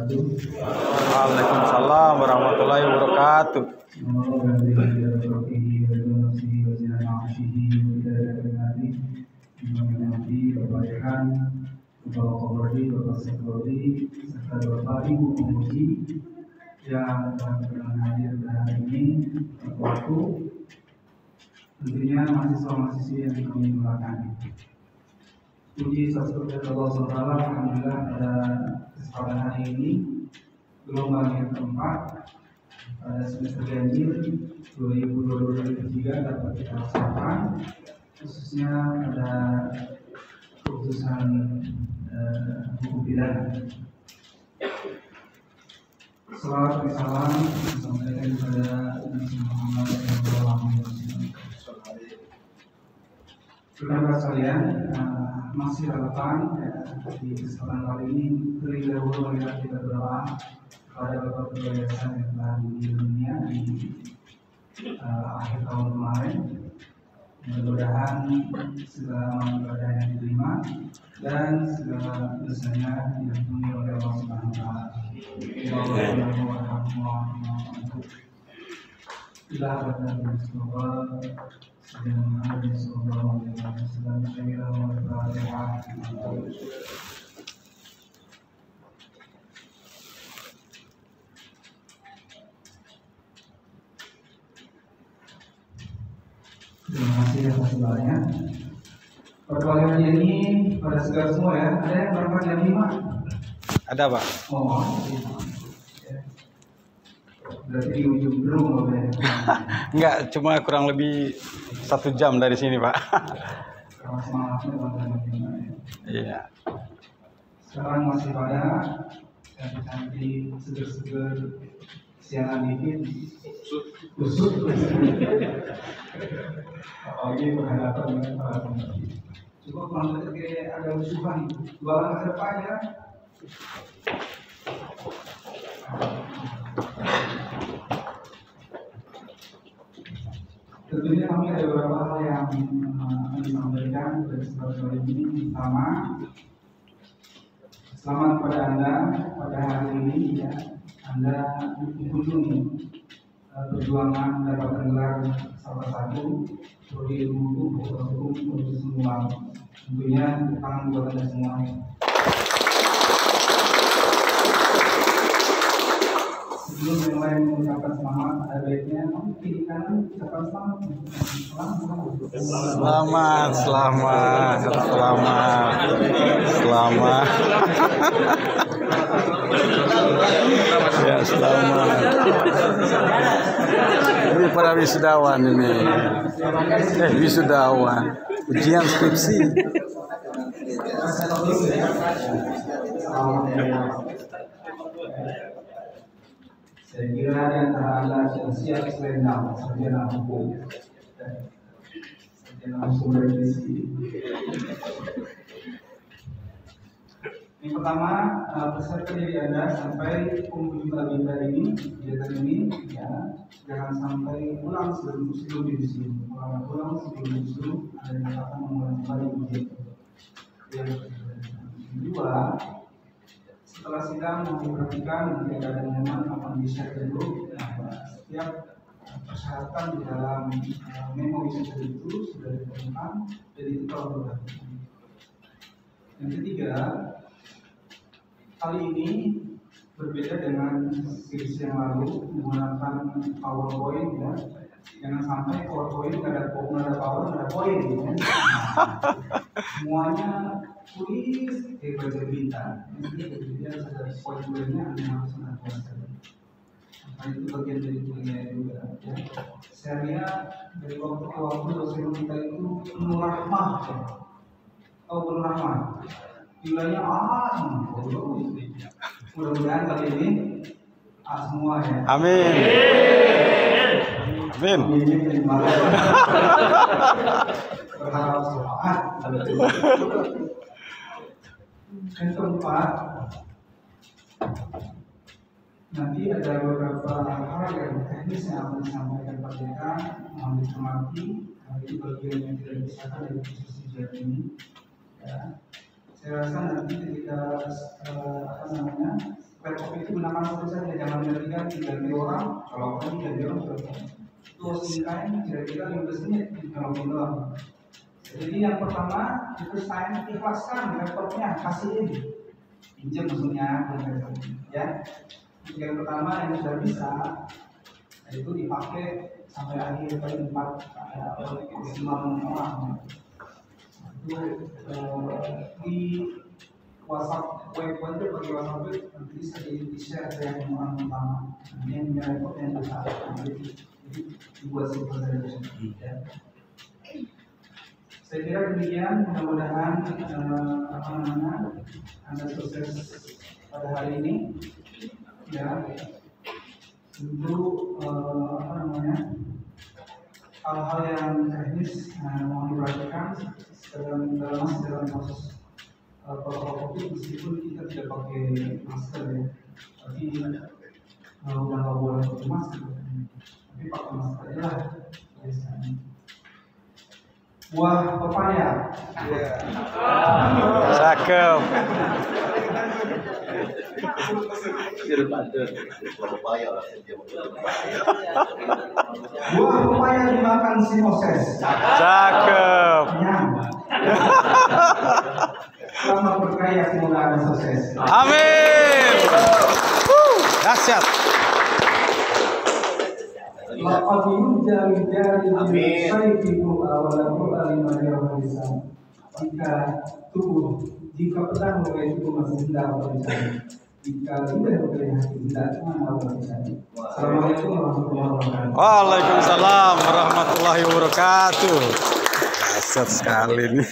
wabarakatuh. Waalaikumsalam warahmatullahi wabarakatuh. Serta Bapak Ibu Penguji yang telah hadir pada hari ini, waktu tentunya mahasiswa-mahasiswi yang kami muliakan. Puji syukur Allah SWT, alhamdulillah pada kesempatan hari ini gelombang yang keempat pada semester ganjil 2022-2023 dapat kita laksanakan, khususnya pada keputusan hukum pidana. Salawat dan salam disampaikan kepada Nabi Muhammad SAW. Saudara sekalian, masih relevan di kesempatan kali ini. Terlebih dahulu marilah kita berdoa kepada Bapak Ketua Yayasan yang telah meninggal dunia di akhir tahun kemarin. Mudah-mudahan segala amal ibadah yang diterima dan segala dosanya diampuni oleh Allah Subhanahu wa taala. Ila badan semoga sedang ada sallallahu alaihi wasallam segala berbahagia. Terima kasih atas doanya. Perkalian ini pada segala semua ya. Ada yang berangkat jam 5? Ada, Pak. Oh, berarti di ujung gerung ya. Enggak, cuma kurang lebih 1 jam dari sini, Pak. Kalau semangatnya teman-teman. Iya. Sekarang masih pada cantik, seger-seger, siaran dikit, kusut. Apalagi berhadapan dengan para pemerintah. Coba kalau kayak ada musuhan, jualan ke depan ya. Tentunya kami ada beberapa hal yang akan disampaikan dari kesempatan ini. Pertama, selamat kepada Anda pada hari ini ya. Anda dikunjungi perjuangan dapat gelar salah satu prodi ilmu hukum untuk semua. Tentunya tangan buat Anda semua. Sebelum yang lain mengucapkan selamat, ada baiknya kiri kanan ucapkan selamat. Selamat. Ya, selamat. Ini para wisudawan ini. Wisudawan. Ujian skripsi. Saya kira di antara Anda yang siap selendang, sarjana hukum, sarjana hukum dari sini. Yang pertama, peserta diri Anda sampai penghujung agenda ini, kegiatan ini, ya, jangan sampai pulang sebelum diusul. Kalau pulang sebelum diusul, ada yang akan memulai kembali ujian. Yang kedua, setelah sidang memperhatikan nanti ada momen akan di-share dulu. Setiap persyaratan di dalam memo share itu sudah ditentukan, jadi itu kalau berhati. Yang ketiga, kali ini berbeda dengan skripsi yang lalu menggunakan PowerPoint ya. Jangan sampai PowerPoint nggak ada power, nggak ada poin ya. Semuanya tulis kayak baca berita. Jadi harus ada poin-poinnya yang harus Anda kuasai. Nah, itu bagian dari kuliah juga ya. Saya lihat dari waktu ke waktu dosen kita itu penuh rahmah ya. Oh, penuh rahmah. Nilainya mudah-mudahan kali ini semua ya. Amin. Amin. Berharap semangat. Yang keempat, nanti ada beberapa hal yang teknis yang akan disampaikan Pak Dekan, mohon dicermati. Itu bagian yang tidak bisa dari proses ujian ini. Ya. Saya rasa nanti ketika apa namanya laptop itu gunakan satu saja, jangan ganti orang. Kalau orang ganti orang selesai. Itu singkatnya kira-kira 15 menit kalau doang. Jadi yang pertama itu saya ikhlaskan laptopnya, kasihin, pinjam maksudnya, ya. Yang pertama yang sudah bisa itu dipakai sampai akhir paling 4 maksimal orang. Itu di WhatsApp web aja bagi WhatsApp web nanti bisa di share ke yang orang pertama. Ini yang laptop yang bisa, jadi dibuat simpel saja. Ya. Saya kira demikian, mudah-mudahan apa namanya Anda sukses pada hari ini. Ya, tentu apa namanya hal-hal yang teknis mohon diperhatikan dalam proses protokol COVID, meskipun kita tidak pakai masker ya, tapi udah nggak boleh pakai masker, tapi pakai masker aja lah biasanya. Buah pepaya. Cakep. Buah pepaya dimakan si Moses. Cakep. Kenyang. Selamat berkaya, semoga Anda sukses. Amin. Dahsyat. Jika pedang mulai itu masih hendak berbicara, jika tidak berkali hati hendak mana berbicara. Assalamualaikum warahmatullahi wabarakatuh. Waalaikumsalam warahmatullahi wabarakatuh. Dahsyat sekali nih.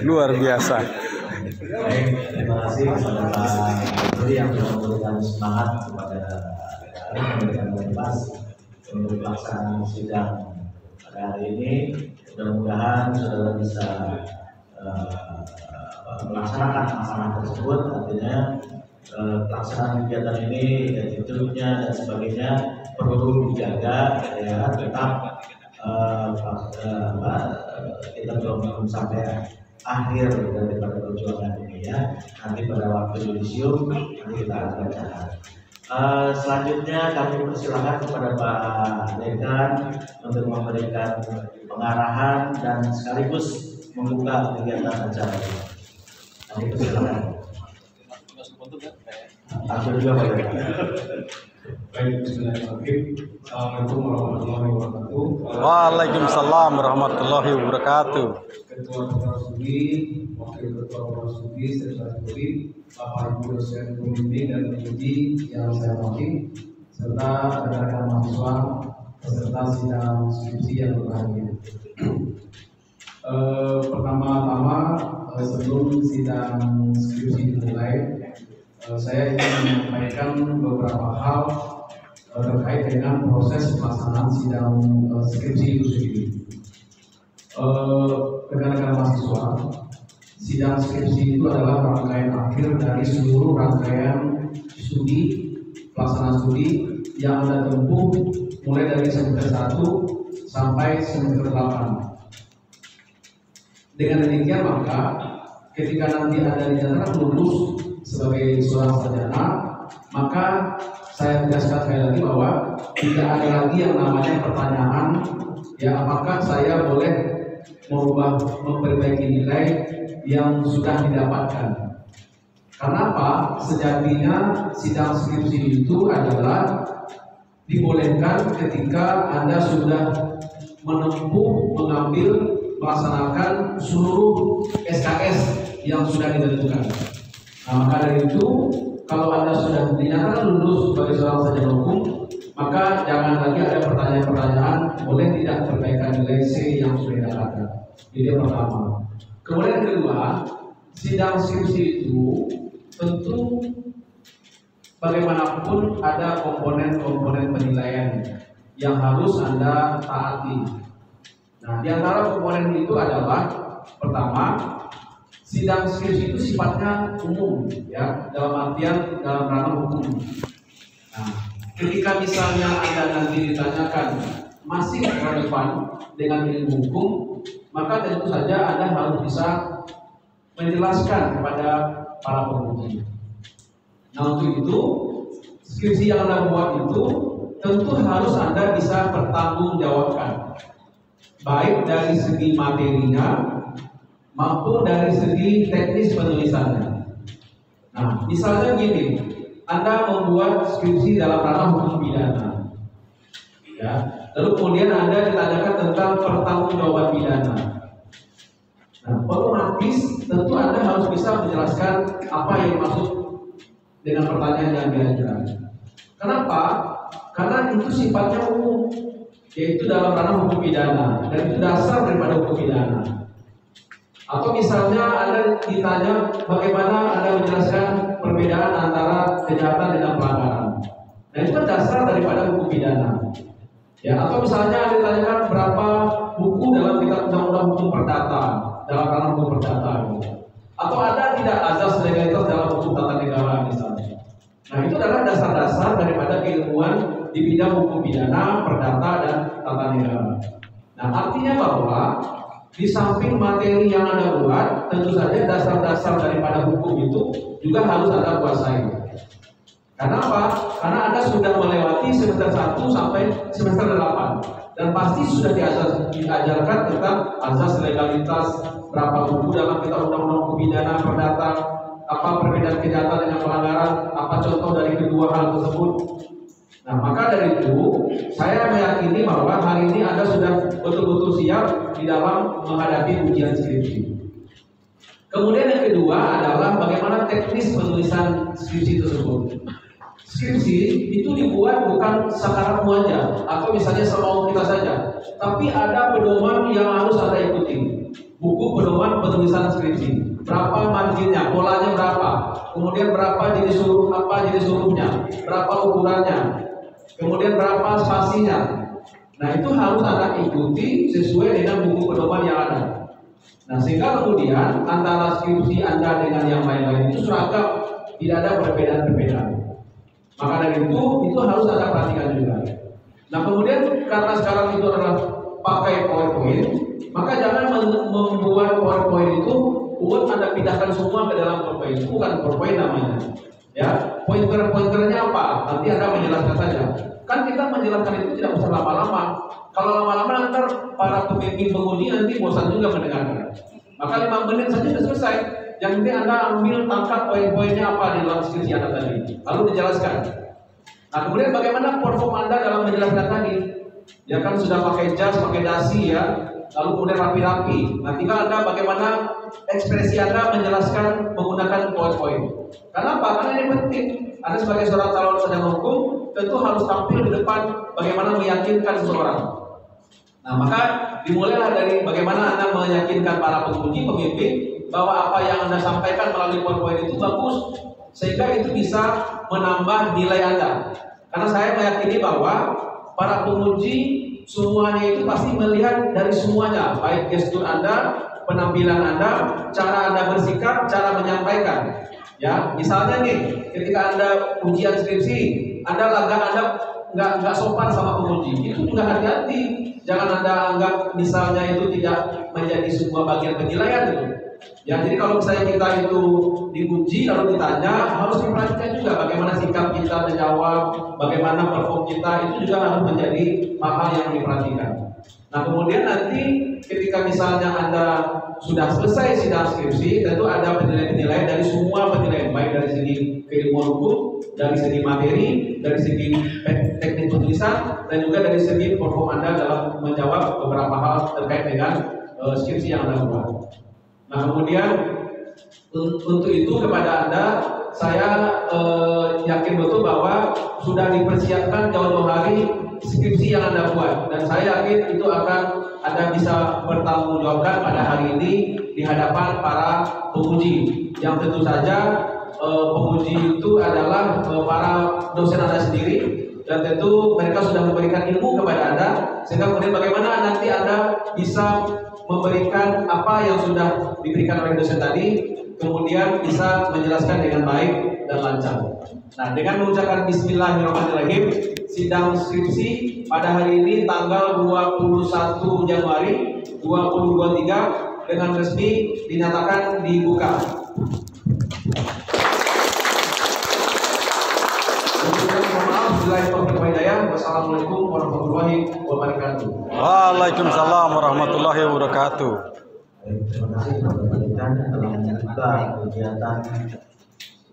Luar biasa. Baik, terima kasih kepada Pak Menteri yang telah memberikan semangat kepada kami, memberikan motivasi untuk pelaksanaan sidang pada hari ini. Mudah-mudahan saudara bisa melaksanakan masalah tersebut, artinya pelaksanaan kegiatan ini, attitude-nya dan sebagainya perlu dijaga ya, tetap kita belum sampai akhir daripada perjuangan ini ya. Nanti pada waktu yudisium nanti kita akan bacakan. Selanjutnya kami persilakan kepada Pak Dekan untuk memberikan pengarahan dan sekaligus membuka kegiatan acara ini. Kami persilakan. Aku juga Pak Dekan. Baik, bismillahirrahmanirrahim. Assalamualaikum warahmatullahi wabarakatuh. Waalaikumsalam warahmatullahi wabarakatuh. Ketua Prasudi, Wakil Ketua Prasudi, Sekretariat Prodi, Bapak Ibu dosen pembimbing dan peneliti yang saya hormati, serta rekan-rekan mahasiswa peserta sidang skripsi yang berbahagia. Pertama-tama sebelum sidang skripsi dimulai, saya ingin menyampaikan beberapa hal terkait dengan proses pelaksanaan sidang skripsi itu sendiri. Rekan-rekan mahasiswa, sidang skripsi itu adalah rangkaian akhir dari seluruh rangkaian studi, pelaksanaan studi yang Anda tempuh mulai dari semester 1 sampai semester 8. Dengan demikian maka ketika nanti Anda dinyatakan lulus sebagai seorang sarjana, maka saya tegaskan sekali lagi bahwa tidak ada lagi yang namanya pertanyaan ya apakah saya boleh merubah, memperbaiki nilai yang sudah didapatkan. Karena apa? Sejatinya sidang skripsi itu adalah dibolehkan ketika Anda sudah menempuh, mengambil, melaksanakan seluruh SKS yang sudah ditentukan. Nah, maka dari itu, kalau Anda sudah dinyatakan lulus sebagai seorang sarjana hukum, maka jangan lagi ada pertanyaan-pertanyaan, boleh tidak perbaikan nilai C yang sudah didapatkan. Ini yang pertama. Kemudian yang kedua, sidang skripsi itu tentu bagaimanapun ada komponen-komponen penilaian yang harus Anda taati. Nah, di antara komponen itu adalah pertama, sidang skripsi itu sifatnya umum, ya, dalam artian dalam ranah hukum. Nah, ketika misalnya Anda nanti ditanyakan masih relevan dengan ilmu hukum, maka tentu saja Anda harus bisa menjelaskan kepada para penguji. Nah, untuk itu skripsi yang Anda buat itu tentu harus Anda bisa bertanggungjawabkan, baik dari segi materinya maupun dari segi teknis penulisannya. Nah, misalnya gini, Anda membuat skripsi dalam ranah hukum pidana, ya. Lalu kemudian Anda ditanyakan tentang pertanggungjawaban pidana. Nah, otomatis tentu Anda harus bisa menjelaskan apa yang dimaksud dengan pertanyaan yang diajukan. Kenapa? Karena itu sifatnya umum, yaitu dalam ranah hukum pidana, dan itu dasar daripada hukum pidana. Atau misalnya Anda ditanya bagaimana Anda menjelaskan perbedaan antara kejahatan dengan pelanggaran. Nah, itu kan dasar daripada hukum pidana. Ya, atau misalnya Anda ditanyakan berapa buku dalam kitab undang-undang hukum perdata, dalam ranah hukum perdata. Atau ada tidak azas legalitas dalam hukum tata negara misalnya. Nah, itu adalah dasar-dasar daripada keilmuan di bidang hukum pidana, perdata, dan tata negara. Nah, artinya bahwa di samping materi yang Anda buat, tentu saja dasar-dasar daripada hukum itu juga harus Anda kuasai. Karena apa? Karena Anda sudah melewati semester 1 sampai semester 8, dan pasti sudah diajarkan tentang azas legalitas, berapa buku dalam kitab undang-undang hukum pidana, perdata, apa perbedaan kejahatan dengan pelanggaran, apa contoh dari kedua hal tersebut. Nah, maka dari itu saya meyakini bahwa hari ini Anda sudah betul-betul siap di dalam menghadapi ujian skripsi. Kemudian yang kedua adalah bagaimana teknis penulisan skripsi tersebut. Skripsi itu dibuat bukan sakaratmu aja atau misalnya semau kita saja, tapi ada pedoman yang harus Anda ikuti. Buku pedoman penulisan skripsi, berapa marginnya, polanya berapa, kemudian berapa jenis huruf, apa jenis hurufnya, berapa ukurannya, kemudian berapa spasinya. Nah, itu harus Anda ikuti sesuai dengan buku pedoman yang ada. Nah, sehingga kemudian antara skripsi Anda dengan yang lain-lain itu seragam, tidak ada perbedaan-perbedaan. Maka dari itu harus Anda perhatikan juga. Nah, kemudian karena sekarang itu adalah pakai PowerPoint, maka jangan membuat PowerPoint itu Anda pindahkan semua ke dalam PowerPoint. Bukan PowerPoint namanya. Ya, pointer-pointernya apa? Nanti Anda menjelaskan saja. Kan kita menjelaskan itu tidak usah lama-lama. Kalau lama-lama nanti para pemimpin penguji nanti bosan juga mendengarkan. Maka 5 menit saja sudah selesai. Yang penting Anda ambil tangkap poin-poinnya apa di dalam skripsi Anda tadi, lalu dijelaskan. Nah, kemudian bagaimana perform Anda dalam menjelaskan tadi? Ya kan sudah pakai jas, pakai dasi ya, lalu kemudian rapi-rapi. Nah, tinggal Anda bagaimana ekspresi Anda menjelaskan menggunakan PowerPoint. Kenapa? Karena ini penting. Anda sebagai seorang calon sarjana hukum tentu harus tampil di depan bagaimana meyakinkan seseorang. Nah, maka dimulailah dari bagaimana Anda meyakinkan para penguji, pemimpin bahwa apa yang Anda sampaikan melalui PowerPoint itu bagus, sehingga itu bisa menambah nilai Anda. Karena saya meyakini bahwa para penguji semuanya itu pasti melihat dari semuanya, baik gestur Anda, penampilan Anda, cara Anda bersikap, cara menyampaikan. Ya, misalnya nih, ketika Anda ujian skripsi, Anda nggak sopan sama penguji, itu juga hati-hati. Jangan Anda anggap misalnya itu tidak menjadi sebuah bagian penilaian itu. Ya, jadi kalau misalnya kita itu diuji lalu ditanya, harus diperhatikan juga bagaimana sikap kita menjawab, bagaimana perform kita, itu juga harus menjadi hal yang diperhatikan. Nah, kemudian nanti ketika misalnya Anda sudah selesai sidang skripsi, tentu ada penilaian-penilaian dari semua penilaian, baik dari segi keilmuan hukum, dari segi materi, dari segi teknik penulisan, dan juga dari segi perform Anda dalam menjawab beberapa hal terkait dengan skripsi yang Anda buat. Nah, kemudian untuk itu kepada Anda, saya yakin betul bahwa sudah dipersiapkan jauh-jauh hari skripsi yang Anda buat, dan saya yakin itu akan Anda bisa bertanggungjawabkan pada hari ini di hadapan para penguji, yang tentu saja penguji itu adalah para dosen Anda sendiri, dan tentu mereka sudah memberikan ilmu kepada Anda, sehingga kemudian bagaimana nanti Anda bisa memberikan apa yang sudah diberikan oleh dosen tadi, kemudian bisa menjelaskan dengan baik dan lancar. Nah, dengan mengucapkan Bismillahirrahmanirrahim, sidang skripsi pada hari ini tanggal 21 Januari 2023 dengan resmi dinyatakan dibuka. Wassalamualaikum warahmatullahi wabarakatuh. Waalaikumsalam warahmatullahi wabarakatuh. Terima kasih kepada panitia telah membuka kegiatan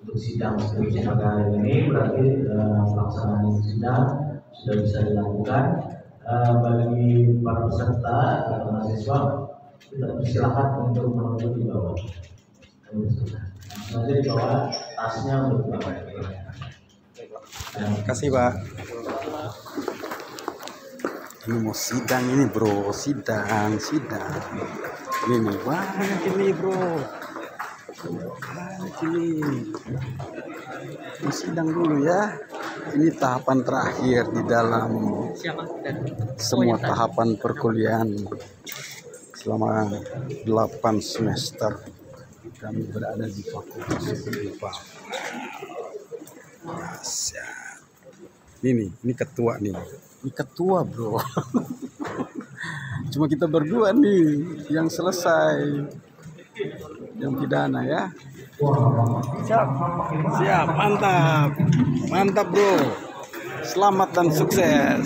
untuk sidang skripsi pada hari ini. Berarti pelaksanaan sidang sudah bisa dilakukan. Bagi para peserta atau mahasiswa, kita persilakan untuk menunggu di bawah. Langsung aja di bawah tasnya untuk dibawa. Terima kasih, Pak. Ini mau sidang ini, bro. Sidang. Ini banyak ini, bro. Banyak ini. Ini sidang dulu ya. Ini tahapan terakhir di dalam semua tahapan perkuliahan selama 8 semester. Kami berada di Fakultas IPA. Ini ketua nih. Ini ketua, bro. Cuma kita berdua nih yang selesai. Yang pidana ya. Siap, mantap, bro. Selamat dan sukses.